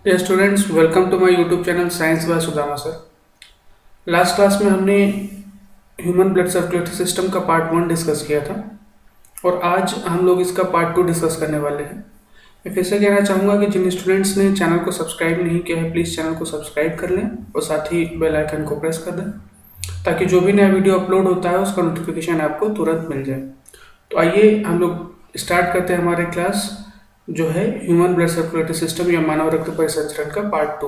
Dear students, welcome to my YouTube channel science by Sudama sir. Last class में हमने human blood circulatory system का part 1 discuss किया था और आज हम लोग इसका पार्ट 2 डिस्कस करने वाले हैं। मैं फिर से कहना चाहूँगा कि जिन स्टूडेंट्स ने चैनल को सब्सक्राइब नहीं किया है, प्लीज़ चैनल को सब्सक्राइब कर लें और साथ ही बेल आइकन को प्रेस कर दें ताकि जो भी नया वीडियो अपलोड होता है उसका नोटिफिकेशन आपको तुरंत मिल जाए। तो आइए हम लोग स्टार्ट करते हैं हमारे क्लास जो है ह्यूमन ब्लड सर्कुलेटरी सिस्टम या मानव रक्त परिसंचरण का पार्ट 2।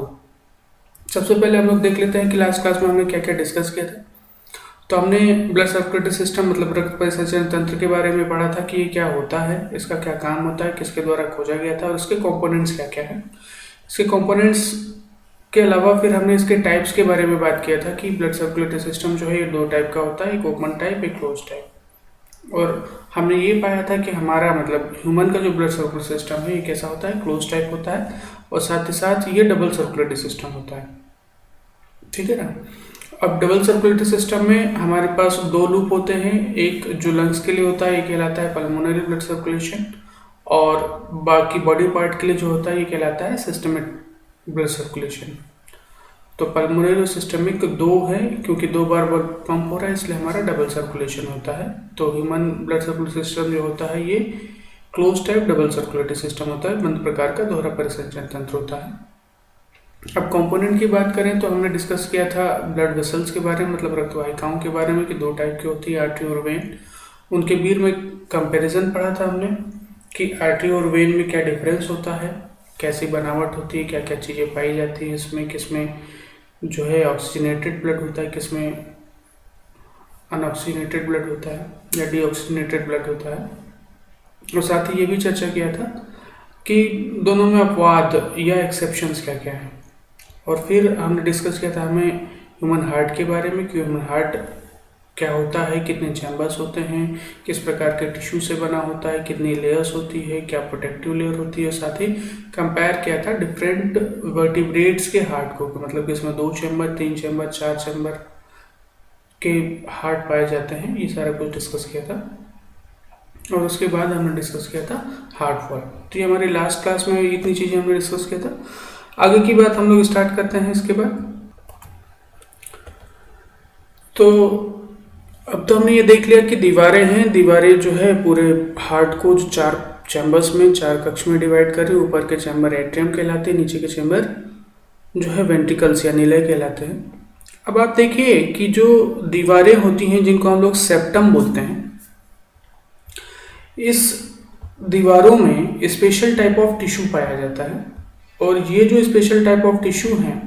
सबसे पहले हम लोग देख लेते हैं कि लास्ट क्लास में हमने क्या क्या डिस्कस किया था। तो हमने ब्लड सर्कुलेटरी सिस्टम मतलब रक्त परिसंचरण तंत्र के बारे में पढ़ा था कि ये क्या होता है, इसका क्या काम होता है, किसके द्वारा खोजा गया था और इसके कंपोनेंट्स क्या क्या है। इसके कंपोनेंट्स के अलावा फिर हमने इसके टाइप्स के बारे में बात किया था कि ब्लड सर्कुलेटरी सिस्टम जो है ये 2 टाइप का होता है, एक ओपन टाइप, एक क्लोज टाइप। और हमने ये पाया था कि हमारा मतलब ह्यूमन का जो ब्लड सर्कुलेटरी सिस्टम है ये कैसा होता है, क्लोज टाइप होता है और साथ ही साथ ये डबल सर्कुलेटरी सिस्टम होता है। ठीक है ना। अब डबल सर्कुलेटरी सिस्टम में हमारे पास 2 लूप होते हैं, एक जो लंग्स के लिए होता है ये कहलाता है पल्मोनरी ब्लड सर्कुलेशन और बाकी बॉडी पार्ट के लिए जो होता है ये कहलाता है सिस्टमिक ब्लड सर्कुलेशन। तो पल्मोनरी और सिस्टमिक 2 है क्योंकि 2 बार ब्लड पंप हो रहा है इसलिए हमारा डबल सर्कुलेशन होता है। तो ह्यूमन ब्लड सर्कुलेटरी सिस्टम जो होता है ये close type double circulatory system होता है, बंद प्रकार का दोहरा परिसंचरण तंत्र होता है। अब कंपोनेंट की बात करें तो हमने डिस्कस किया था ब्लड वेसल्स के बारे में, मतलब रक्तवाहिकाओं के बारे में कि 2 टाइप की होती है, आर्टरी और वेन। उनके बीच में कंपैरिजन पढ़ा था हमने कि आर्टरी और वेन में क्या डिफरेंस होता है, कैसी बनावट होती है, क्या क्या चीज़ें पाई जाती है इसमें, किसमें जो है ऑक्सीजनेटेड ब्लड होता है, किसमें अनऑक्सीजनेटेड ब्लड होता है या डीऑक्सीजनेटेड ब्लड होता है। और साथ ही ये भी चर्चा किया था कि दोनों में अपवाद या एक्सेप्शंस क्या क्या है। और फिर हमने डिस्कस किया था हमें ह्यूमन हार्ट के बारे में कि ह्यूमन हार्ट क्या होता है, कितने चैम्बर्स होते हैं, किस प्रकार के टिश्यू से बना होता है, कितनी लेयर्स होती है, क्या प्रोटेक्टिव लेयर होती है। साथ ही कंपेयर किया था डिफरेंट वर्टिब्रेट्स के हार्ट को, मतलब इसमें 2 चैम्बर, 3 चैम्बर, 4 चैम्बर के हार्ट पाए जाते हैं, ये सारा कुछ डिस्कस किया था। और उसके बाद हमने डिस्कस किया था हार्ट वॉल। तो ये हमारी लास्ट क्लास में इतनी चीज़ें हमने डिस्कस किया था। आगे की बात हम लोग स्टार्ट करते हैं इसके बाद। तो अब तो हमने ये देख लिया कि दीवारें हैं, दीवारें जो है पूरे हार्ट को जो 4 चैम्बर्स में, 4 कक्ष में डिवाइड कर रही है। ऊपर के चैम्बर एट्रियम कहलाते हैं, नीचे के चैम्बर जो है वेंट्रिकल्स या निलय कहलाते हैं। अब आप देखिए कि जो दीवारें होती हैं जिनको हम लोग सेप्टम बोलते हैं, इस दीवारों में स्पेशल टाइप ऑफ टिश्यू पाया जाता है और ये जो स्पेशल टाइप ऑफ टिश्यू हैं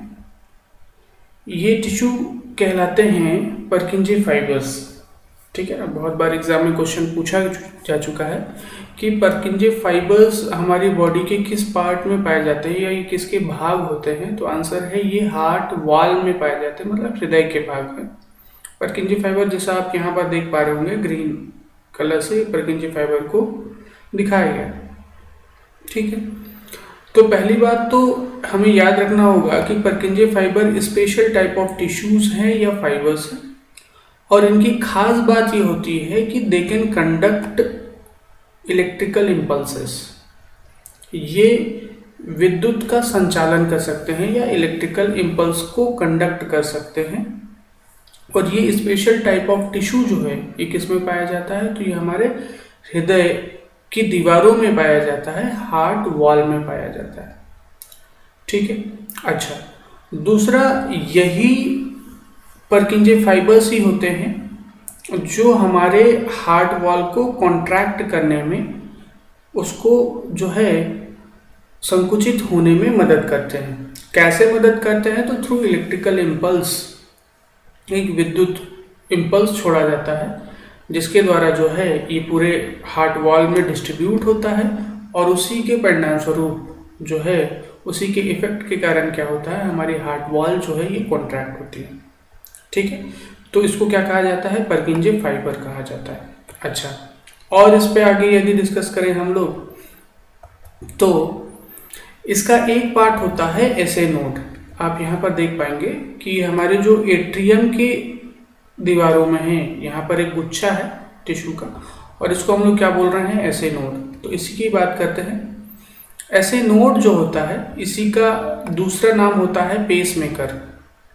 ये टिश्यू कहलाते हैं पर्किंजे फाइबर्स। ठीक है ना। बहुत बार एग्जाम में क्वेश्चन पूछा जा चुका है कि पर्किंजे फाइबर्स हमारी बॉडी के किस पार्ट में पाए जाते हैं या ये किसके भाग होते हैं। तो आंसर है ये हार्ट वॉल में पाए जाते हैं, मतलब हृदय के भाग में। पर्किंजे फाइबर जैसा आप यहाँ पर देख पा रहे होंगे, ग्रीन कलर से पर्किंजे फाइबर को दिखाया गया। ठीक है। तो पहली बात तो हमें याद रखना होगा कि पर्किंजे fibre special type of tissues हैं या फाइबर्स हैं और इनकी खास बात ये होती है कि they can conduct electrical impulses. ये विद्युत का संचालन कर सकते हैं या इलेक्ट्रिकल इम्पल्स को कंडक्ट कर सकते हैं। और ये स्पेशल टाइप ऑफ टिश्यू जो है ये किस में पाया जाता है, तो ये हमारे हृदय की दीवारों में पाया जाता है, हार्ट वॉल में पाया जाता है। ठीक है। अच्छा, दूसरा यही पर्किंजे फाइबर्स ही होते हैं जो हमारे हार्ट वॉल को कॉन्ट्रैक्ट करने में, उसको जो है संकुचित होने में मदद करते हैं। कैसे मदद करते हैं, तो थ्रू इलेक्ट्रिकल इम्पल्स, एक विद्युत इम्पल्स छोड़ा जाता है जिसके द्वारा जो है ये पूरे हार्ट वॉल में डिस्ट्रीब्यूट होता है और उसी के परिणाम स्वरूप जो है, उसी के इफेक्ट के कारण क्या होता है, हमारी हार्ट वॉल जो है ये कॉन्ट्रैक्ट होती है। ठीक है। तो इसको क्या कहा जाता है, पर्किंजे फाइबर कहा जाता है। अच्छा, और इस पे आगे यदि डिस्कस करें हम लोग तो इसका एक पार्ट होता है एसे नोड। आप यहाँ पर देख पाएंगे कि हमारे जो एट्रियम के दीवारों में है, यहाँ पर एक गुच्छा है टिश्यू का और इसको हम लोग क्या बोल रहे हैं, एसे नोड। तो इसी की बात करते हैं ऐसे नोड जो होता है इसी का दूसरा नाम होता है पेसमेकर,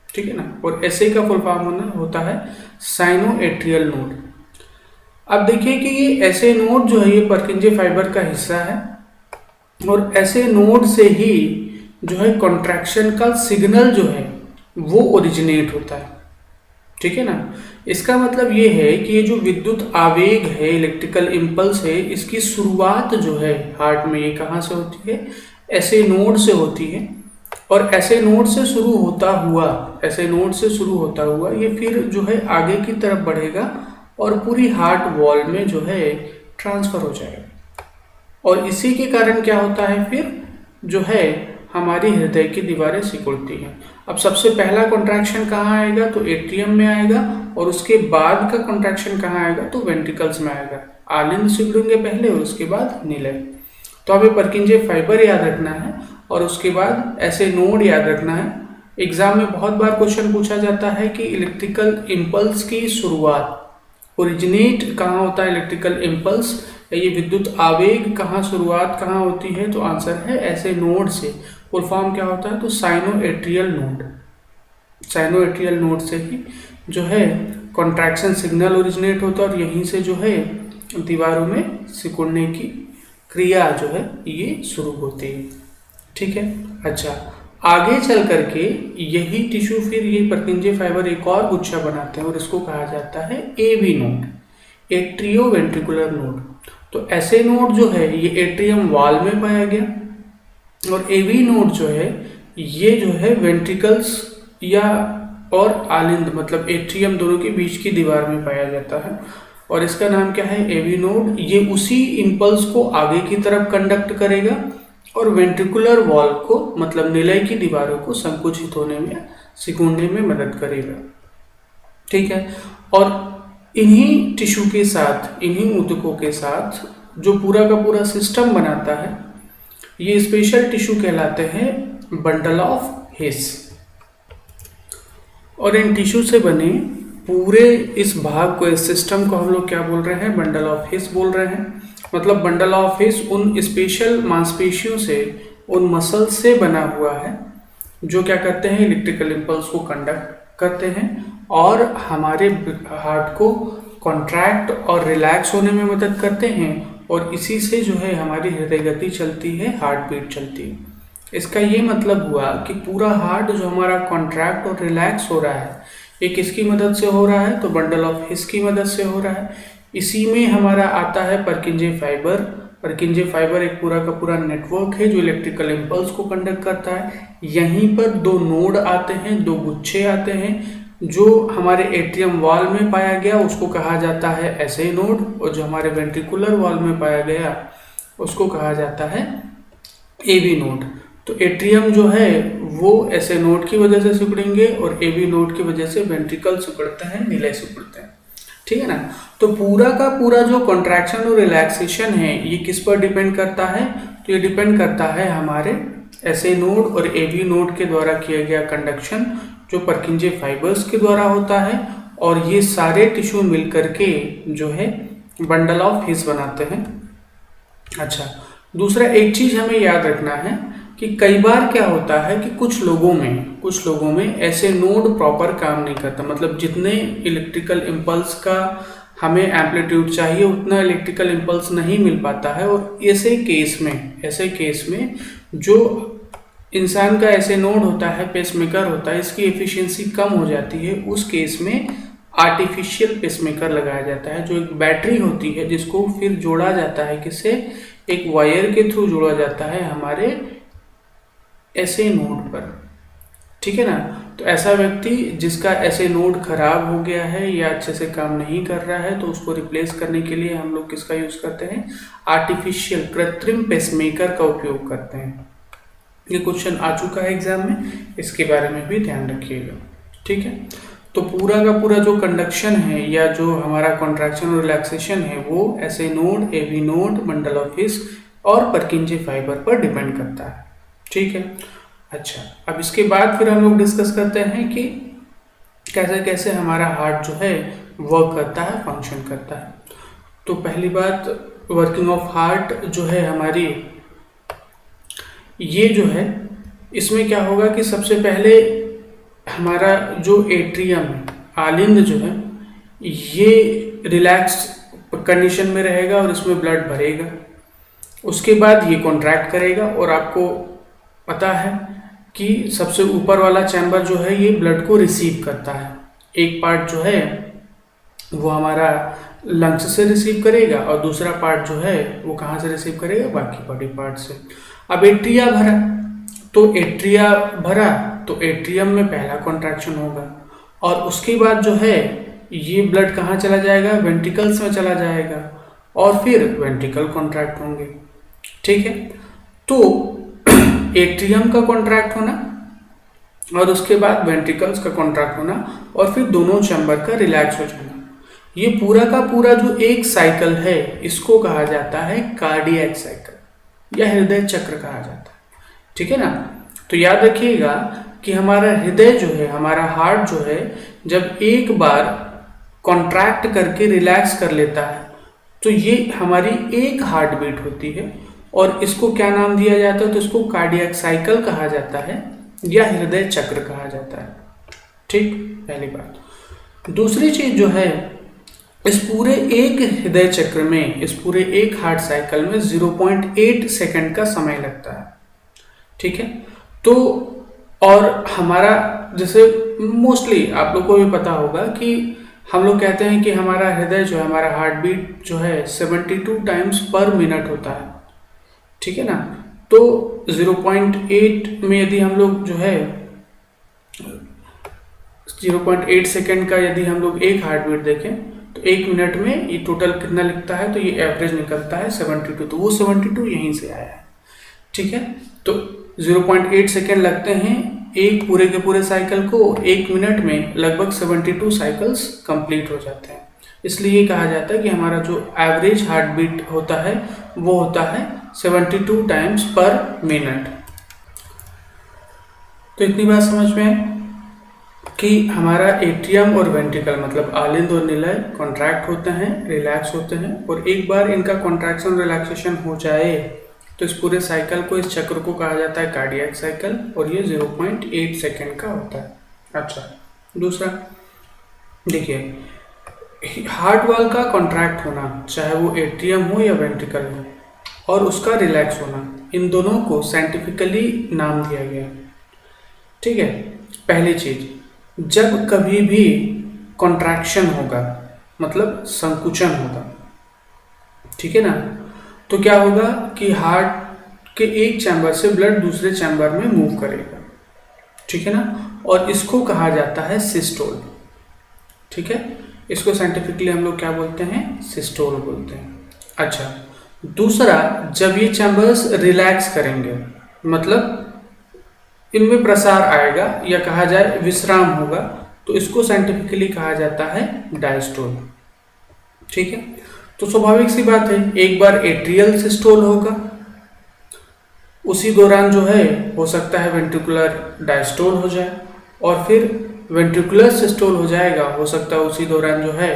ठीक है ना। और ऐसे का फुल फॉर्म होता है साइनोएट्रियल नोड। अब देखिए कि ये ऐसे नोड जो है ये पर्किंजे फाइबर का हिस्सा है और ऐसे नोड से ही जो है कॉन्ट्रैक्शन का सिग्नल जो है वो ओरिजिनेट होता है, ठीक है ना। इसका मतलब ये है कि ये जो विद्युत आवेग है, इलेक्ट्रिकल इम्पल्स है, इसकी शुरुआत जो है हार्ट में ये कहाँ से होती है, ऐसे नोड से होती है। और ऐसे नोड से शुरू होता हुआ ये फिर जो है आगे की तरफ बढ़ेगा और पूरी हार्ट वॉल में जो है ट्रांसफर हो जाएगा। और इसी के कारण क्या होता है, फिर जो है हमारी हृदय की दीवारें सिकुड़ती हैं। अब सबसे पहला कॉन्ट्रैक्शन कहाँ आएगा, तो एट्रियम में आएगा, और उसके बाद का कॉन्ट्रैक्शन कहाँ आएगा, तो वेंट्रिकल्स में आएगा। आलिंद सिकुड़ेंगे पहले और उसके बाद निलय। तो हमें पर्किंजे फाइबर याद रखना है और उसके बाद ऐसे नोड याद रखना है। एग्जाम में बहुत बार क्वेश्चन पूछा जाता है कि इलेक्ट्रिकल इम्पल्स की शुरुआत ओरिजिनेट कहाँ होता है, इलेक्ट्रिकल इम्पल्स ये विद्युत आवेग शुरुआत कहाँ होती है, तो आंसर है ऐसे नोड से। फुल फॉर्म क्या होता है, तो साइनोएट्रियल नोड। साइनोएट्रियल नोड से ही जो है कॉन्ट्रैक्शन सिग्नल ओरिजिनेट होता है और यहीं से जो है दीवारों में सिकुड़ने की क्रिया जो है ये शुरू होती है, ठीक है। अच्छा, आगे चल करके यही टिश्यू फिर ये पर्किंजे फाइबर एक और गुच्छा बनाते हैं और इसको कहा जाता है AV node, atrioventricular node. तो ऐसे नोड जो है ये एट्रियम वॉल में पाया गया और एवी नोड जो है ये जो है वेंट्रिकल्स या और आलिंद मतलब एट्रियम दोनों के बीच की दीवार में पाया जाता है और इसका नाम क्या है, एवी नोड। ये उसी इम्पल्स को आगे की तरफ कंडक्ट करेगा और वेंट्रिकुलर वॉल को मतलब निलय की दीवारों को संकुचित होने में सिकुड़ने में मदद करेगा, ठीक है। और इन्हीं टिश्यू के साथ, इन्हीं ऊतकों के साथ जो पूरा का पूरा सिस्टम बनाता है ये स्पेशल टिश्यू कहलाते हैं बंडल ऑफ हिस। और इन टिश्यू से बने पूरे इस भाग को, इस सिस्टम को हम लोग क्या बोल रहे हैं, बंडल ऑफ हिस बोल रहे हैं। मतलब बंडल ऑफ हिस उन स्पेशल मांसपेशियों से, उन मसल्स से बना हुआ है जो क्या करते हैं, इलेक्ट्रिकल इम्पल्स को कंडक्ट करते हैं और हमारे हार्ट को कॉन्ट्रैक्ट और रिलैक्स होने में मदद करते हैं और इसी से जो है हमारी हृदय गति चलती है, हार्ट बीट चलती है। इसका ये मतलब हुआ कि पूरा हार्ट जो हमारा कॉन्ट्रैक्ट और रिलैक्स हो रहा है ये किसकी मदद से हो रहा है, तो बंडल ऑफ हिस की मदद से हो रहा है। इसी में हमारा आता है पर्किंजे फाइबर। पर्किंजे फाइबर एक पूरा का पूरा नेटवर्क है जो इलेक्ट्रिकल इम्पल्स को कंडक्ट करता है। यहीं पर दो नोड आते हैं, दो गुच्छे आते हैं। जो हमारे एट्रियम वॉल में पाया गया उसको कहा जाता है एसे नोड और जो हमारे वेंट्रिकुलर वॉल में पाया गया उसको कहा जाता है एवी नोड। तो एट्रियम जो है वो ऐसे नोड की वजह से सिकुड़ेंगे और एवी नोड की वजह से वेंट्रिकल सिकुड़ते हैं, निलय सिकुड़ते हैं, ठीक है ना। तो पूरा का पूरा जो कॉन्ट्रैक्शन और रिलैक्सेशन है ये किस पर डिपेंड करता है, तो ये डिपेंड करता है हमारे ऐसे नोड और एवी नोड के द्वारा किया गया कंडक्शन जो पर्किंजे फाइबर्स के द्वारा होता है। और ये सारे टिश्यू मिलकर के जो है बंडल ऑफ हिस बनाते हैं। अच्छा, दूसरा एक चीज हमें याद रखना है कि कई बार क्या होता है कि कुछ लोगों में ऐसे नोड प्रॉपर काम नहीं करता, मतलब जितने इलेक्ट्रिकल इम्पल्स का हमें एम्पलीट्यूड चाहिए उतना इलेक्ट्रिकल इम्पल्स नहीं मिल पाता है। और ऐसे केस में जो इंसान का ऐसे नोड होता है, पेसमेकर होता है, इसकी एफिशिएंसी कम हो जाती है। उस केस में आर्टिफिशियल पेसमेकर लगाया जाता है जो एक बैटरी होती है जिसको फिर जोड़ा जाता है, किससे, एक वायर के थ्रू जोड़ा जाता है हमारे ऐसे नोड पर, ठीक है ना। तो ऐसा व्यक्ति जिसका ऐसे नोड खराब हो गया है या अच्छे से काम नहीं कर रहा है तो उसको रिप्लेस करने के लिए हम लोग किसका यूज करते हैं, आर्टिफिशियल कृत्रिम पेसमेकर का उपयोग करते हैं। ये क्वेश्चन आ चुका है एग्जाम में, इसके बारे में भी ध्यान रखिएगा, ठीक है। तो पूरा का पूरा जो कंडक्शन है या जो हमारा कॉन्ट्रैक्शन और रिलैक्सेशन है वो ऐसे node, AV node, bundle of His और पर्किंजे फाइबर पर डिपेंड करता है, ठीक है। अच्छा, अब इसके बाद फिर हम लोग डिस्कस करते हैं कि कैसे कैसे हमारा हार्ट जो है वर्क करता है, फंक्शन करता है। तो पहली बात, वर्किंग ऑफ हार्ट जो है हमारी ये जो है इसमें क्या होगा कि सबसे पहले हमारा जो एट्रियम है, आलिंद जो है, ये रिलैक्स कंडीशन में रहेगा और इसमें ब्लड भरेगा। उसके बाद ये कॉन्ट्रैक्ट करेगा और आपको पता है कि सबसे ऊपर वाला चैम्बर जो है ये ब्लड को रिसीव करता है। एक पार्ट जो है वो हमारा लंग्स से रिसीव करेगा और दूसरा पार्ट जो है वो कहाँ से रिसीव करेगा, बाकी बॉडी पार्ट से। अब एट्रिया भरा, तो एट्रिया भरा तो एट्रियम में पहला कॉन्ट्रैक्शन होगा और उसके बाद जो है ये ब्लड कहाँ चला जाएगा, वेंट्रिकल्स में चला जाएगा और फिर वेंट्रिकल कॉन्ट्रैक्ट होंगे। ठीक है, तो एट्रियम का कॉन्ट्रैक्ट होना और उसके बाद वेंट्रिकल्स का कॉन्ट्रैक्ट होना और फिर दोनों चैम्बर का रिलैक्स हो जाना, ये पूरा का पूरा जो एक साइकिल है इसको कहा जाता है कार्डियक साइकिल या हृदय चक्र कहा जाता है। ठीक है ना, तो याद रखिएगा कि हमारा हृदय जो है, हमारा हार्ट जो है, जब एक बार कॉन्ट्रैक्ट करके रिलैक्स कर लेता है तो ये हमारी एक हार्ट बीट होती है और इसको क्या नाम दिया जाता है, तो इसको कार्डियक साइकिल कहा जाता है या हृदय चक्र कहा जाता है। ठीक, पहली बात। दूसरी चीज जो है, इस पूरे एक हृदय चक्र में, इस पूरे एक हार्ट साइकिल में 0.8 सेकंड का समय लगता है। ठीक है, तो और हमारा जैसे मोस्टली आप लोग को भी पता होगा कि हम लोग कहते हैं कि हमारा हृदय जो है, हमारा हार्ट बीट जो है 72 टाइम्स पर मिनट होता है। ठीक है ना, तो 0.8 में यदि हम लोग जो है 0.8 सेकेंड का यदि हम लोग एक हार्ट बीट देखें तो एक मिनट में ये टोटल कितना लिखता है, तो ये एवरेज निकलता है 72, तो वो 72 यहीं से आया है। ठीक है, तो 0.8 सेकेंड लगते हैं एक पूरे के पूरे साइकिल को, एक मिनट में लगभग 72 साइकिल्स कंप्लीट हो जाते हैं। इसलिए कहा जाता है कि हमारा जो एवरेज हार्ट बीट होता है वो होता है 72 टाइम्स पर मिनट। तो इतनी बात समझ में है कि हमारा एट्रियम और वेंट्रिकल मतलब आलिंद और निलय कॉन्ट्रैक्ट होते हैं, रिलैक्स होते हैं, और एक बार इनका कॉन्ट्रैक्शन रिलैक्सेशन हो जाए तो इस पूरे साइकिल को, इस चक्र को कहा जाता है कार्डियक साइकिल और ये 0.8 सेकेंड का होता है। अच्छा, दूसरा देखिए, हार्ट वाल का कॉन्ट्रैक्ट होना, चाहे वो एट्रियम हो या वेंट्रिकल हो, और उसका रिलैक्स होना, इन दोनों को साइंटिफिकली नाम दिया गया। ठीक है, पहली चीज, जब कभी भी कॉन्ट्रैक्शन होगा मतलब संकुचन होगा, ठीक है ना, तो क्या होगा कि हार्ट के एक चैम्बर से ब्लड दूसरे चैम्बर में मूव करेगा। ठीक है ना, और इसको कहा जाता है सिस्टोल। ठीक है, इसको साइंटिफिकली हम लोग क्या बोलते हैं, सिस्टोल बोलते हैं। अच्छा, दूसरा, जब ये चैम्बर्स रिलैक्स करेंगे मतलब इनमें प्रसार आएगा या कहा जाए विश्राम होगा, तो इसको साइंटिफिकली कहा जाता है डायस्टोल। ठीक है, तो स्वाभाविक सी बात है, एक बार एट्रियल सिस्टोल होगा, उसी दौरान जो है हो सकता है वेंट्रिकुलर डायस्टोल हो जाए, और फिर वेंट्रिकुलर सिस्टोल हो जाएगा, हो सकता है उसी दौरान जो है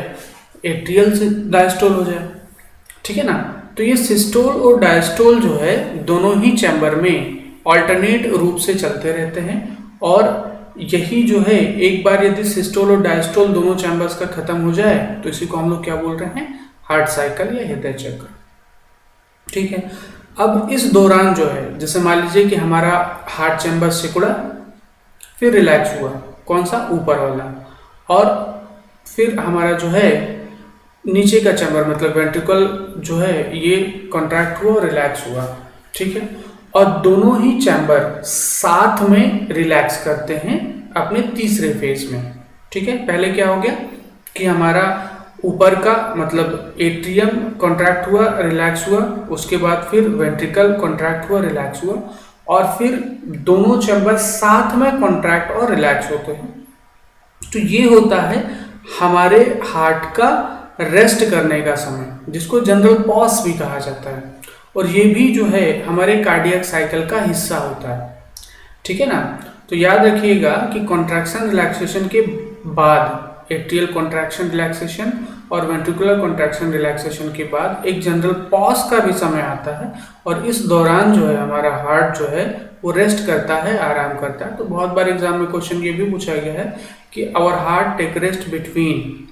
एट्रियल डायस्टोल हो जाए। ठीक है ना, तो ये सिस्टोल और डायस्टोल जो है दोनों ही चैम्बर में ऑल्टरनेट रूप से चलते रहते हैं, और यही जो है एक बार यदि सिस्टोल और डायस्टोल दोनों चैम्बर्स का खत्म हो जाए तो इसी को हम लोग क्या बोल रहे हैं, हार्ट साइकिल या हृदय चक्र। ठीक है, अब इस दौरान जो है, जैसे मान लीजिए कि हमारा हार्ट चैम्बर सिकुड़ा, फिर रिलैक्स हुआ, कौन सा, ऊपर वाला, और फिर हमारा जो है नीचे का चैम्बर मतलब वेंट्रिकल जो है ये कॉन्ट्रैक्ट हुआ और रिलैक्स हुआ। ठीक है, और दोनों ही चैम्बर साथ में रिलैक्स करते हैं अपने तीसरे फेज में। ठीक है, पहले क्या हो गया कि हमारा ऊपर का मतलब एट्रियम कॉन्ट्रैक्ट हुआ, रिलैक्स हुआ, उसके बाद फिर वेंट्रिकल कॉन्ट्रैक्ट हुआ, रिलैक्स हुआ, और फिर दोनों चैम्बर साथ में कॉन्ट्रैक्ट और रिलैक्स होते हैं। तो ये होता है हमारे हार्ट का रेस्ट करने का समय, जिसको जनरल पॉज भी कहा जाता है, और ये भी जो है हमारे कार्डियक साइकिल का हिस्सा होता है। ठीक है ना, तो याद रखिएगा कि कॉन्ट्रैक्शन रिलैक्सेशन के बाद एट्रियल कॉन्ट्रैक्शन रिलैक्सेशन और वेंट्रिकुलर कॉन्ट्रैक्शन रिलैक्सेशन के बाद एक जनरल पॉज का भी समय आता है, और इस दौरान जो है हमारा हार्ट जो है वो रेस्ट करता है, आराम करता है। तो बहुत बार एग्जाम में क्वेश्चन ये भी पूछा गया है कि our heart take rest between,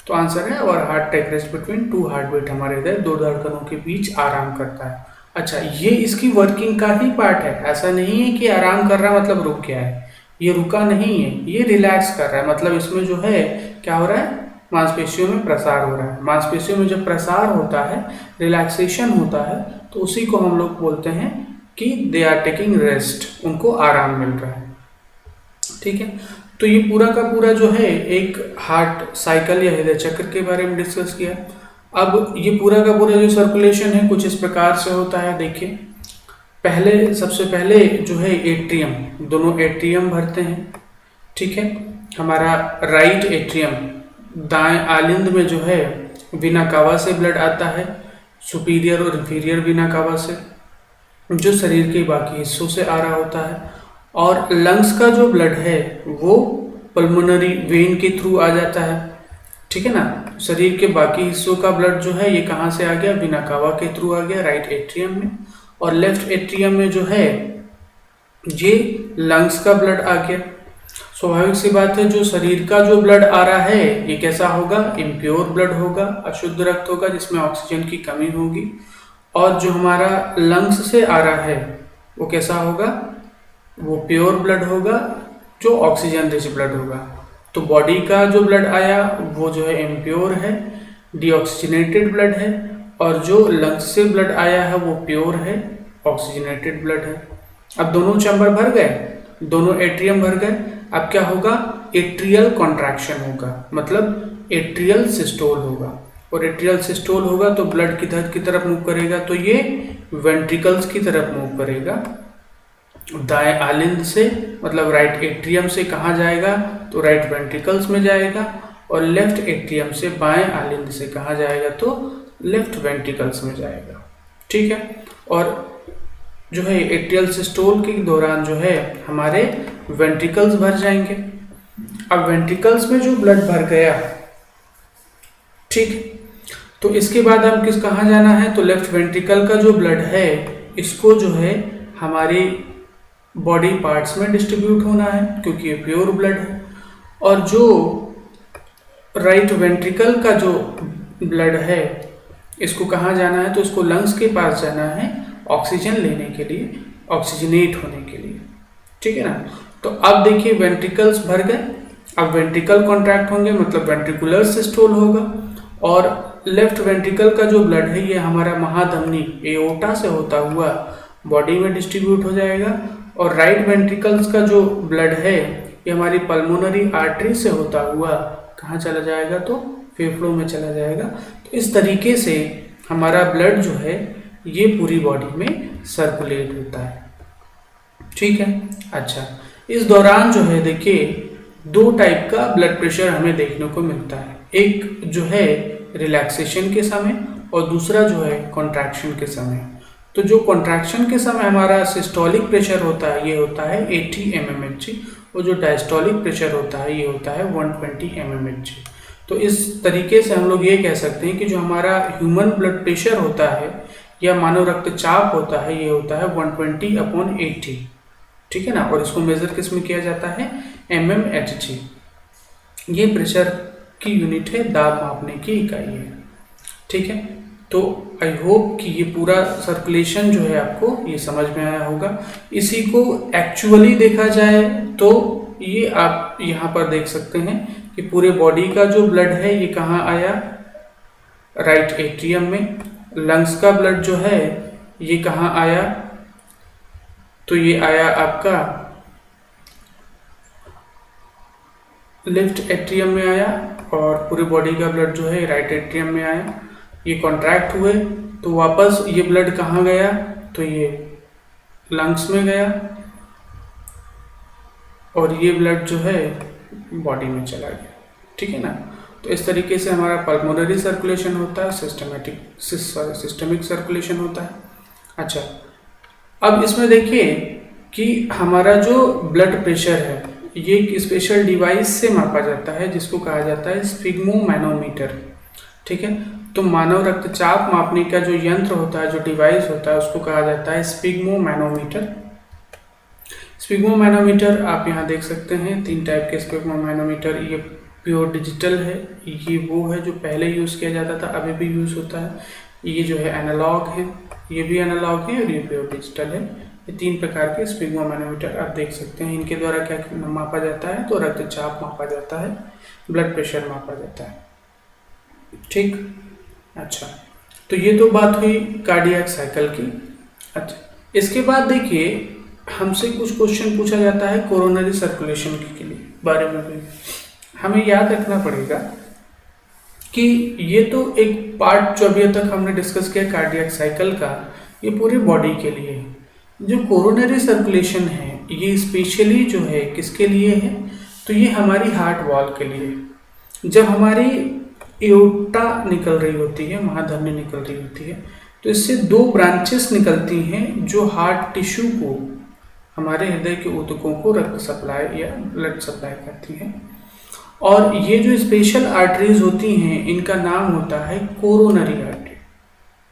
तो आंसर है our heart take rest between two heart beat, हमारे इधर दो धड़कनों के बीच आराम करता है। अच्छा, ये इसकी वर्किंग का ही पार्ट है, ऐसा नहीं है कि आराम कर रहा मतलब रुक गया है, ये रुका नहीं है, ये रिलैक्स कर रहा है। मतलब इसमें जो है क्या हो रहा है, मांसपेशियों में प्रसार हो रहा है। मांसपेशियों में जब प्रसार होता है, रिलैक्सेशन होता है, तो उसी को हम लोग बोलते हैं कि दे आर टेकिंग रेस्ट, उनको आराम मिल रहा है। ठीक है, तो ये पूरा का पूरा जो है एक हार्ट साइकिल या हृदय चक्र के बारे में डिस्कस किया। अब ये पूरा का पूरा जो सर्कुलेशन है कुछ इस प्रकार से होता है। देखिए, सबसे पहले जो है एट्रियम, दोनों एट्रियम भरते हैं। ठीक है, हमारा राइट एट्रियम, दाएं आलिंद में जो है वेना कावा से ब्लड आता है, सुपीरियर और इंफीरियर वेना कावा से, जो शरीर के बाकी हिस्सों से आ रहा होता है। और लंग्स का जो ब्लड है वो पल्मोनरी वेन के थ्रू आ जाता है। ठीक है ना, शरीर के बाकी हिस्सों का ब्लड जो है ये कहाँ से आ गया, वेना कावा के थ्रू आ गया राइट एट्रियम में। और लेफ्ट एट्रियम में जो है ये लंग्स का ब्लड आ गया। स्वाभाविक सी बात है, जो शरीर का जो ब्लड आ रहा है ये कैसा होगा, इम्प्योर ब्लड होगा, अशुद्ध रक्त होगा जिसमें ऑक्सीजन की कमी होगी। और जो हमारा लंग्स से आ रहा है वो कैसा होगा, वो प्योर ब्लड होगा, जो ऑक्सीजन रिच ब्लड होगा। तो बॉडी का जो ब्लड आया वो जो है इम्प्योर है, डीऑक्सीजनेटेड ब्लड है, और जो लंग्स से ब्लड आया है वो प्योर है, ऑक्सीजनेटेड ब्लड है। अब दोनों चैम्बर भर गए, दोनों एट्रियम भर गए। अब क्या होगा, एट्रियल कॉन्ट्रैक्शन होगा, मतलब एट्रियल सिस्टोल होगा। और एट्रियल सिस्टोल होगा तो ब्लड किधर की तरफ मूव करेगा, तो ये वेंट्रिकल्स की तरफ मूव करेगा। दाएं आलिंद से, मतलब राइट एट्रियम से कहाँ जाएगा, तो राइट वेंट्रिकल्स में जाएगा। और लेफ्ट एट्रियम से बाएं आलिंद से कहाँ जाएगा, तो लेफ्ट वेंट्रिकल्स में जाएगा। ठीक है, और जो है एट्रियल सिस्टोल के दौरान जो है हमारे वेंट्रिकल्स भर जाएंगे। अब वेंट्रिकल्स में जो ब्लड भर गया, ठीक, तो इसके बाद हम कहाँ जाना है, तो लेफ्ट वेंट्रिकल का जो ब्लड है इसको जो है हमारी बॉडी पार्ट्स में डिस्ट्रीब्यूट होना है, क्योंकि ये प्योर ब्लड है। और जो राइट वेंट्रिकल का जो ब्लड है इसको कहाँ जाना है, तो इसको लंग्स के पास जाना है ऑक्सीजन लेने के लिए, ऑक्सीजनेट होने के लिए। ठीक है ना, तो अब देखिए वेंट्रिकल्स भर गए, अब वेंट्रिकल कॉन्ट्रैक्ट होंगे, मतलब वेंट्रिकुलर सिस्टोल होगा। और लेफ्ट वेंट्रिकल का जो ब्लड है ये हमारा महाधमनी एओर्टा से होता हुआ बॉडी में डिस्ट्रीब्यूट हो जाएगा। और राइट वेंट्रिकल्स का जो ब्लड है ये हमारी पल्मोनरी आर्टरी से होता हुआ कहाँ चला जाएगा, तो फेफड़ों में चला जाएगा। तो इस तरीके से हमारा ब्लड जो है ये पूरी बॉडी में सर्कुलेट होता है। ठीक है, अच्छा, इस दौरान जो है देखिए दो टाइप का ब्लड प्रेशर हमें देखने को मिलता है, एक जो है रिलैक्सेशन के समय और दूसरा जो है कॉन्ट्रैक्शन के समय। तो जो कॉन्ट्रैक्शन के समय हमारा सिस्टोलिक प्रेशर होता है ये होता है 80 mmHg, और जो डायस्टोलिक प्रेशर होता है ये होता है 120 mmHg। तो इस तरीके से हम लोग ये कह सकते हैं कि जो हमारा ह्यूमन ब्लड प्रेशर होता है या मानव रक्तचाप होता है ये होता है 120/80। ठीक है ना, और इसको मेजर किस में किया जाता है, mmHg। ये प्रेशर की यूनिट है, दाब मापने की इकाई है। ठीक है, तो आई होप कि ये पूरा सर्कुलेशन जो है आपको ये समझ में आया होगा। इसी को एक्चुअली देखा जाए तो ये आप यहाँ पर देख सकते हैं कि पूरे बॉडी का जो ब्लड है ये कहाँ आया, राइट एट्रियम में। लंग्स का ब्लड जो है ये कहाँ आया, तो ये आया आपका लेफ्ट एट्रियम में आया। और पूरी बॉडी का ब्लड जो है राइट एट्रियम में आया। ये कॉन्ट्रैक्ट हुए तो वापस ये ब्लड कहाँ गया, तो ये लंग्स में गया, और ये ब्लड जो है बॉडी में चला गया। ठीक है ना, तो इस तरीके से हमारा पल्मोनरी सर्कुलेशन होता है, सिस्टमिक सर्कुलेशन होता है। अच्छा, अब इसमें देखिए कि हमारा जो ब्लड प्रेशर है ये एक स्पेशल डिवाइस से मापा जाता है जिसको कहा जाता है स्फिग्मोमैनोमीटर। ठीक है। तो मानव रक्तचाप मापने का जो यंत्र होता है, जो डिवाइस होता है, उसको कहा जाता है स्पिग्मोमैनोमीटर। स्पिग्मोमैनोमीटर आप यहाँ देख सकते हैं, 3 टाइप के स्पिग्मोमैनोमीटर। ये प्योर डिजिटल है, ये वो है जो पहले यूज़ किया जाता था, अभी भी यूज़ होता है। ये जो है एनालॉग है, ये भी एनालॉग है, और ये प्योर डिजिटल है। ये 3 प्रकार के स्पिग्मोमैनोमीटर आप देख सकते हैं। इनके द्वारा क्या मापा जाता है, तो रक्तचाप मापा जाता है, ब्लड प्रेशर मापा जाता है। ठीक, अच्छा, तो ये तो बात हुई कार्डियक साइकिल की। अच्छा, इसके बाद देखिए हमसे कुछ क्वेश्चन पूछा जाता है कोरोनरी सर्कुलेशन के लिए बारे में भी। हमें याद रखना पड़ेगा कि ये तो एक पार्ट जो अभी तक हमने डिस्कस किया कार्डियक साइकिल का, ये पूरी बॉडी के लिए है। जो कोरोनरी सर्कुलेशन है ये स्पेशली जो है किसके लिए है, तो ये हमारी हार्ट वॉल के लिए है। जब हमारी एओर्टा निकल रही होती है, महाधमनी निकल रही होती है, तो इससे 2 ब्रांचेस निकलती हैं जो हार्ट टिश्यू को, हमारे हृदय के ऊतकों को रक्त सप्लाई या ब्लड सप्लाई करती हैं। और ये जो स्पेशल आर्टरीज होती हैं इनका नाम होता है कोरोनरी आर्टरी।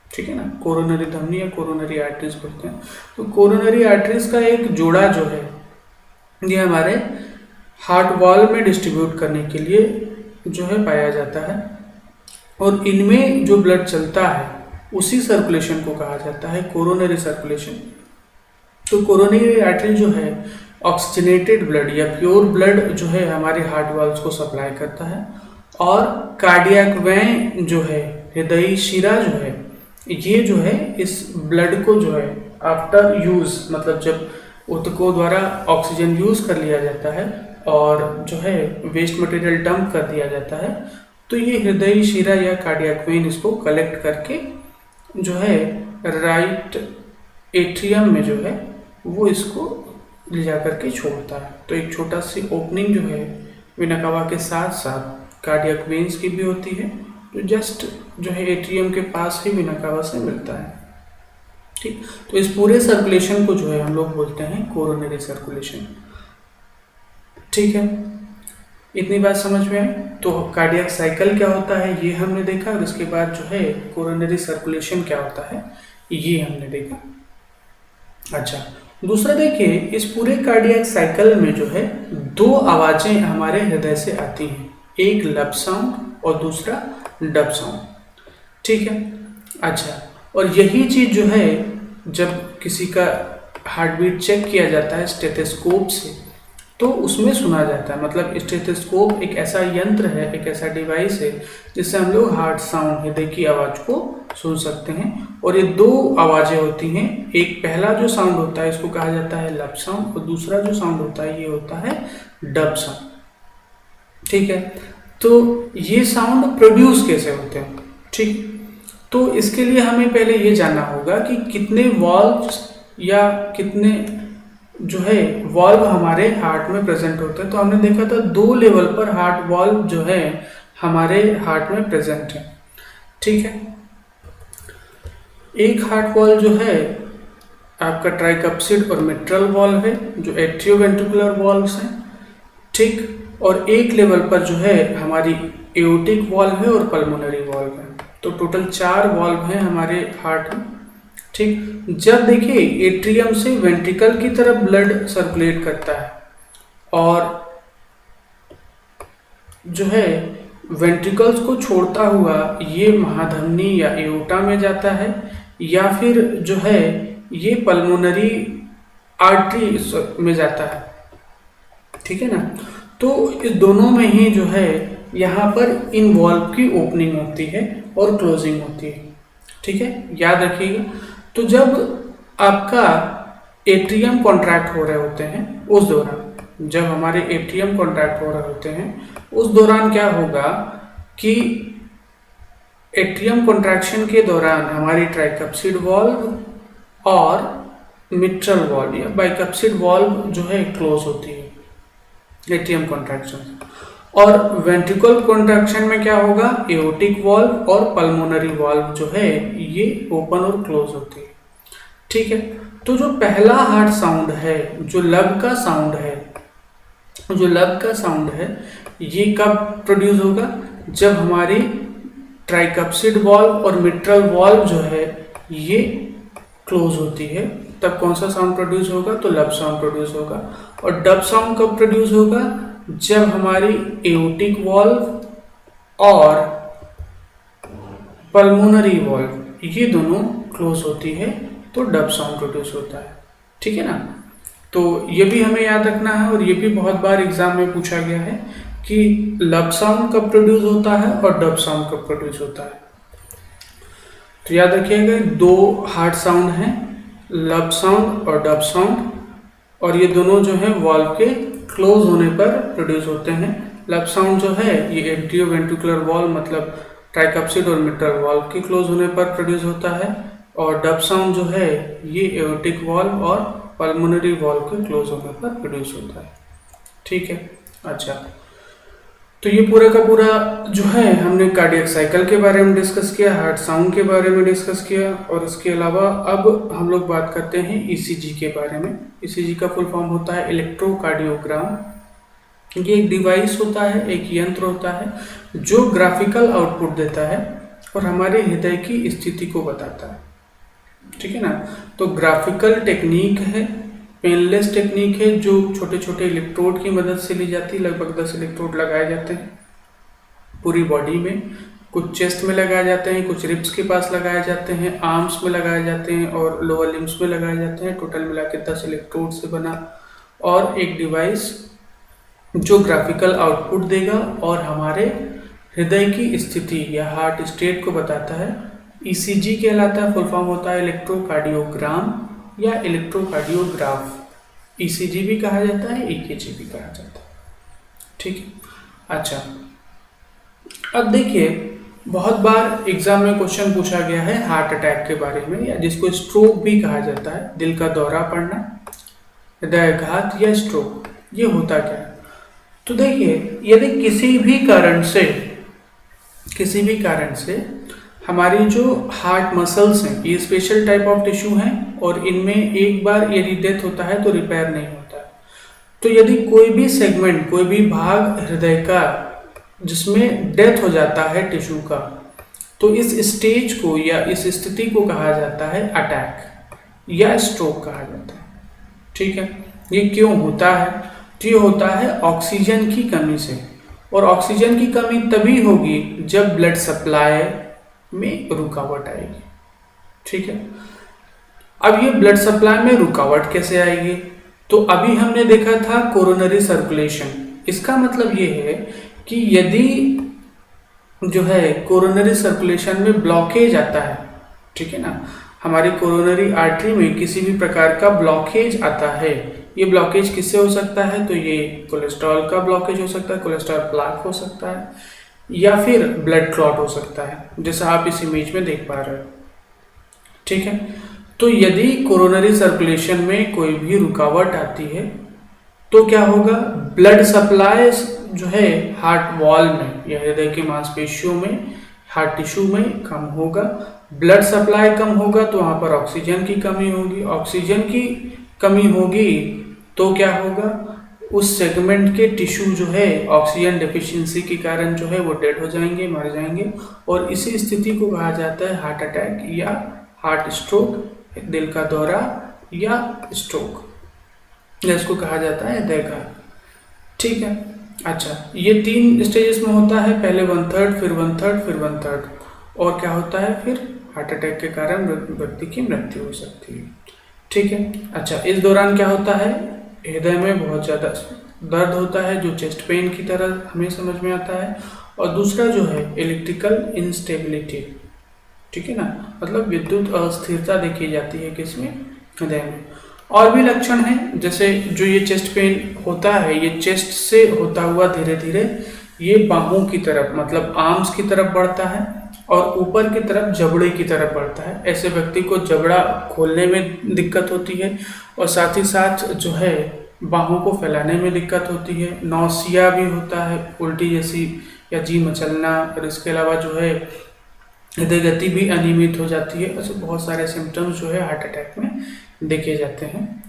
ठीक है ना, कोरोनरी धमनी या कोरोनरी आर्टरीज बोलते हैं। तो कोरोनरी आर्टरीज का एक जोड़ा जो है ये हमारे हार्ट वॉल में डिस्ट्रीब्यूट करने के लिए जो है पाया जाता है, और इनमें जो ब्लड चलता है उसी सर्कुलेशन को कहा जाता है कोरोनरी सर्कुलेशन। तो कोरोनरी आर्टरी जो है ऑक्सीजनेटेड ब्लड या प्योर ब्लड जो है हमारे हार्ट वॉल्स को सप्लाई करता है, और कार्डियक वेन जो है, हृदयी शिरा जो है, ये जो है इस ब्लड को जो है आफ्टर यूज, मतलब जब ऊतकों द्वारा ऑक्सीजन यूज कर लिया जाता है और जो है वेस्ट मटेरियल डंप कर दिया जाता है, तो ये हृदयी शिरा या कार्डियक वेन इसको कलेक्ट करके जो है राइट एट्रियम में जो है वो इसको ले जा करके छोड़ता है। तो एक छोटा सी ओपनिंग जो है वेना कावा के साथ साथ कार्डियक वेन्स की भी होती है, जो जस्ट जो है एट्रियम के पास ही वेना कावा से मिलता है। ठीक, तो इस पूरे सर्कुलेशन को जो है हम लोग बोलते हैं कोरोनरी सर्कुलेशन। ठीक है, इतनी बात समझ में आई। तो कार्डियक साइकिल क्या होता है ये हमने देखा, और इसके बाद जो है कोरोनरी सर्कुलेशन क्या होता है ये हमने देखा। अच्छा, दूसरा देखिए, इस पूरे कार्डियक साइकिल में जो है 2 आवाजें हमारे हृदय से आती हैं, एक लब साउंड और दूसरा डब साउंड। ठीक है, अच्छा, और यही चीज जो है जब किसी का हार्ट बीट चेक किया जाता है स्टेथोस्कोप से, तो उसमें सुना जाता है। मतलब स्टेथोस्कोप एक ऐसा यंत्र है, एक ऐसा डिवाइस है जिससे हम लोग हार्ट साउंड, हृदय की आवाज को सुन सकते हैं। और ये 2 आवाजें होती हैं, एक पहला जो साउंड होता है इसको कहा जाता है लब साउंड, और दूसरा जो साउंड होता है ये होता है डब साउंड। ठीक है, तो ये साउंड प्रोड्यूस कैसे होते हैं। ठीक, तो इसके लिए हमें पहले ये जानना होगा कि कितने वॉल्व्स या कितने जो है वॉल्व हमारे हार्ट में प्रेजेंट होते हैं। तो हमने देखा था 2 लेवल पर हार्ट वॉल्व जो है हमारे हार्ट में प्रेजेंट है। ठीक है, एक हार्ट वॉल्व जो है आपका ट्राइकप्सिड और मिट्रल वॉल्व है, जो एट्रियोवेंट्रिकुलर वॉल्व्स हैं। ठीक, और एक लेवल पर जो है हमारी एओर्टिक वॉल्व है और पल्मोनरी वॉल्व है। तो टोटल 4 वॉल्व हैं हमारे हार्ट में। ठीक, जब देखिए एट्रियम से वेंट्रिकल की तरफ ब्लड सर्कुलेट करता है, और जो है वेंट्रिकल्स को छोड़ता हुआ ये महाधमनी या एओर्टा में जाता है, या फिर जो है ये पल्मोनरी आर्टरी में जाता है। ठीक है ना, तो इस दोनों में ही जो है यहाँ पर इन वॉल्व की ओपनिंग होती है और क्लोजिंग होती है। ठीक है, याद रखिएगा। तो जब आपका एट्रियम कॉन्ट्रैक्ट हो रहे होते हैं उस दौरान, जब हमारे एट्रियम कॉन्ट्रैक्ट हो रहे होते हैं उस दौरान क्या होगा कि एट्रियम कॉन्ट्रैक्शन के दौरान हमारी ट्राइकप्सिड वॉल्व और मिट्रल वॉल्व या बाइकप्सिड वॉल्व जो है क्लोज होती है एट्रियम कॉन्ट्रैक्शन। और वेंट्रिकल कॉन्ट्रैक्शन में क्या होगा, एओर्टिक वॉल्व और पल्मोनरी वॉल्व जो है ये ओपन और क्लोज होती है। ठीक है, तो जो पहला हार्ट साउंड है, जो लब का साउंड है, ये कब प्रोड्यूस होगा, जब हमारी ट्राइकप्सिड वॉल्व और मिट्रल वॉल्व जो है ये क्लोज होती है, तब कौन सा साउंड प्रोड्यूस होगा? तो लब साउंड प्रोड्यूस होगा। और डब साउंड कब प्रोड्यूस होगा? जब हमारी एओर्टिक वॉल्व और पल्मोनरी वॉल्व ये दोनों क्लोज होती है तो डब साउंड प्रोड्यूस होता है। ठीक है ना? तो ये भी हमें याद रखना है और ये भी बहुत बार एग्जाम में पूछा गया है कि लब साउंड कब प्रोड्यूस होता है और डब साउंड कब प्रोड्यूस होता है। तो याद रखिएगा, दो हार्ड साउंड हैं, लब साउंड और डब साउंड, और ये दोनों जो है वॉल्व के क्लोज होने पर प्रोड्यूस होते हैं। लब साउंड जो है ये एट्रियोवेंट्रिकुलर वॉल्व मतलब ट्राइकप्सिड और मिट्रल वॉल्व के क्लोज होने पर प्रोड्यूस होता है, और डब साउंड जो है ये एओर्टिक वॉल्व और पल्मोनरी वॉल्व के क्लोज होने पर प्रोड्यूस होता है। ठीक है, अच्छा, तो ये पूरा का पूरा जो है हमने कार्डियक साइकिल के बारे में डिस्कस किया, हार्ट साउंड के बारे में डिस्कस किया, और इसके अलावा अब हम लोग बात करते हैं ईसीजी के बारे में। ईसीजी का फुल फॉर्म होता है इलेक्ट्रोकार्डियोग्राम। ये एक डिवाइस होता है, एक यंत्र होता है जो ग्राफिकल आउटपुट देता है और हमारे हृदय की स्थिति को बताता है। ठीक है ना? तो ग्राफिकल टेक्निक है, पेनलेस टेक्निक है, जो छोटे छोटे इलेक्ट्रोड की मदद से ली जाती है। लगभग 10 इलेक्ट्रोड लगाए जाते हैं पूरी बॉडी में, कुछ चेस्ट में लगाए जाते हैं, कुछ रिब्स के पास लगाए जाते हैं, आर्म्स में लगाए जाते हैं और लोअर लिम्स में लगाए जाते हैं। टोटल मिला के 10 इलेक्ट्रोड से बना और एक डिवाइस जो ग्राफिकल आउटपुट देगा और हमारे हृदय की स्थिति या हार्ट स्टेट को बताता है। ईसीजी कहलाता है, फुल फॉर्म होता है इलेक्ट्रोकार्डियोग्राम या इलेक्ट्रोकार्डियोग्राफ। ईसीजी भी कहा जाता है, ईकेजी भी कहा जाता है। ठीक है, अच्छा, अब देखिए बहुत बार एग्जाम में क्वेश्चन पूछा गया है हार्ट अटैक के बारे में, या जिसको स्ट्रोक भी कहा जाता है, दिल का दौरा पड़ना, हृदयाघात या स्ट्रोक। ये होता क्या है? तो देखिए, यदि किसी भी कारण से हमारी जो हार्ट मसल्स हैं, ये स्पेशल टाइप ऑफ टिश्यू हैं और इनमें एक बार यदि डेथ होता है तो रिपेयर नहीं होता है। तो यदि कोई भी सेगमेंट, कोई भी भाग हृदय का जिसमें डेथ हो जाता है टिश्यू का, तो इस स्टेज को या इस स्थिति को कहा जाता है अटैक या स्ट्रोक कहा जाता है। ठीक है, ये क्यों होता है? तो ये होता है ऑक्सीजन की कमी से, और ऑक्सीजन की कमी तभी होगी जब ब्लड सप्लाई में रुकावट आएगी। ठीक है, अब ये ब्लड सप्लाई में रुकावट कैसे आएगी? तो अभी हमने देखा था कोरोनरी सर्कुलेशन। इसका मतलब ये है कि यदि जो है कोरोनरी सर्कुलेशन में ब्लॉकेज आता है, ठीक है ना, हमारी कोरोनरी आर्टरी में किसी भी प्रकार का ब्लॉकेज आता है, ये ब्लॉकेज किससे हो सकता है? तो ये कोलेस्ट्रॉल का ब्लॉकेज हो सकता है, कोलेस्ट्रॉल प्लाक हो सकता है, या फिर ब्लड क्लॉट हो सकता है, जैसा आप इस इमेज में देख पा रहे हो। ठीक है, तो यदि कोरोनरी सर्कुलेशन में कोई भी रुकावट आती है तो क्या होगा? ब्लड सप्लाई जो है हार्ट वॉल में या हृदय की मांसपेशियों में, हार्ट टिश्यू में कम होगा। ब्लड सप्लाई कम होगा तो वहां पर ऑक्सीजन की कमी होगी। ऑक्सीजन की कमी होगी तो क्या होगा? उस सेगमेंट के टिश्यू जो है ऑक्सीजन डेफिशिएंसी के कारण जो है वो डेड हो जाएंगे, मर जाएंगे, और इसी स्थिति को कहा जाता है हार्ट अटैक या हार्ट स्ट्रोक, दिल का दौरा या स्ट्रोक, जिसको कहा जाता है हृदयाघात। ठीक है, अच्छा, ये 3 स्टेजेस में होता है, पहले 1/3, फिर 1/3, फिर 1/3, और क्या होता है? फिर हार्ट अटैक के कारण व्यक्ति की मृत्यु हो सकती है। ठीक है, अच्छा, इस दौरान क्या होता है? हृदय में बहुत ज़्यादा दर्द होता है जो चेस्ट पेन की तरह हमें समझ में आता है, और दूसरा जो है इलेक्ट्रिकल इंस्टेबिलिटी। ठीक है ना, मतलब विद्युत अस्थिरता देखी जाती है किसमें? हृदय में। और भी लक्षण हैं, जैसे जो ये चेस्ट पेन होता है, ये चेस्ट से होता हुआ धीरे धीरे ये बाहों की तरफ मतलब आर्म्स की तरफ बढ़ता है और ऊपर की तरफ जबड़े की तरफ बढ़ता है। ऐसे व्यक्ति को जबड़ा खोलने में दिक्कत होती है और साथ ही साथ जो है बाहों को फैलाने में दिक्कत होती है। नौसिया भी होता है, उल्टी जैसी या जी मचलना, और इसके अलावा जो है हृदय गति भी अनियमित हो जाती है। ऐसे बहुत सारे सिम्टम्स जो है हार्ट अटैक में देखे जाते हैं।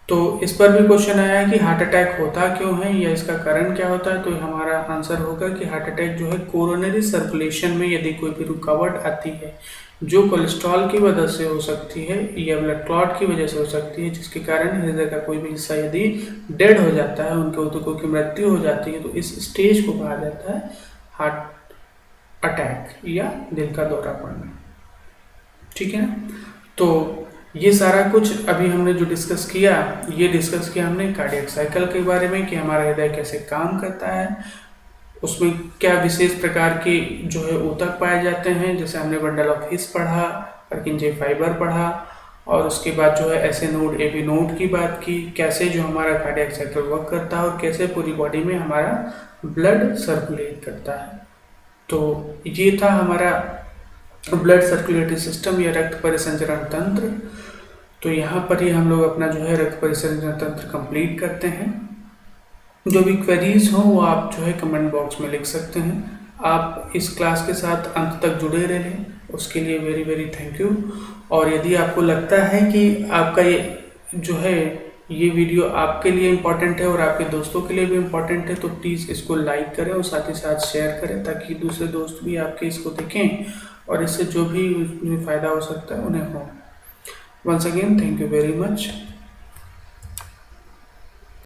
तो इस पर भी क्वेश्चन आया है कि हार्ट अटैक होता क्यों है या इसका कारण क्या होता है। तो हमारा आंसर होगा कि हार्ट अटैक जो है कोरोनरी सर्कुलेशन में यदि कोई भी रुकावट आती है, जो कोलेस्ट्रॉल की वजह से हो सकती है या ब्लड क्लॉट की वजह से हो सकती है, जिसके कारण हृदय का कोई भी हिस्सा यदि डेड हो जाता है, उनके ऊतकों की मृत्यु हो जाती है, तो इस स्टेज को कहा जाता है हार्ट अटैक या दिल का दौरा पड़ना। ठीक है ना। तो ये सारा कुछ अभी हमने जो डिस्कस किया, ये डिस्कस किया हमने कार्डियक साइकिल के बारे में कि हमारा हृदय कैसे काम करता है, उसमें क्या विशेष प्रकार के जो है ऊतक पाए जाते हैं, जैसे हमने बंडल ऑफ हिस पढ़ा, पर्किंजे फाइबर पढ़ा, और उसके बाद जो है ऐसे नोड ए बी नोड की बात की, कैसे जो हमारा कार्डियक साइकिल वर्क करता है और कैसे पूरी बॉडी में हमारा ब्लड सर्कुलेट करता है। तो ये था हमारा ब्लड सर्कुलेटरी सिस्टम या रक्त परिसंचरण तंत्र। तो यहाँ पर ही हम लोग अपना जो है रक्त परिसंचरण तंत्र कंप्लीट करते हैं। जो भी क्वेरीज हो वो आप जो है कमेंट बॉक्स में लिख सकते हैं। आप इस क्लास के साथ अंत तक जुड़े रहें, उसके लिए वेरी वेरी थैंक यू। और यदि आपको लगता है कि आपका ये जो है ये वीडियो आपके लिए इम्पॉर्टेंट है और आपके दोस्तों के लिए भी इम्पॉर्टेंट है, तो प्लीज़ इसको लाइक करें और साथ ही साथ शेयर करें, ताकि दूसरे दोस्त भी आपके इसको देखें और इससे जो भी फ़ायदा हो सकता है उन्हें हो। Once again thank you very much.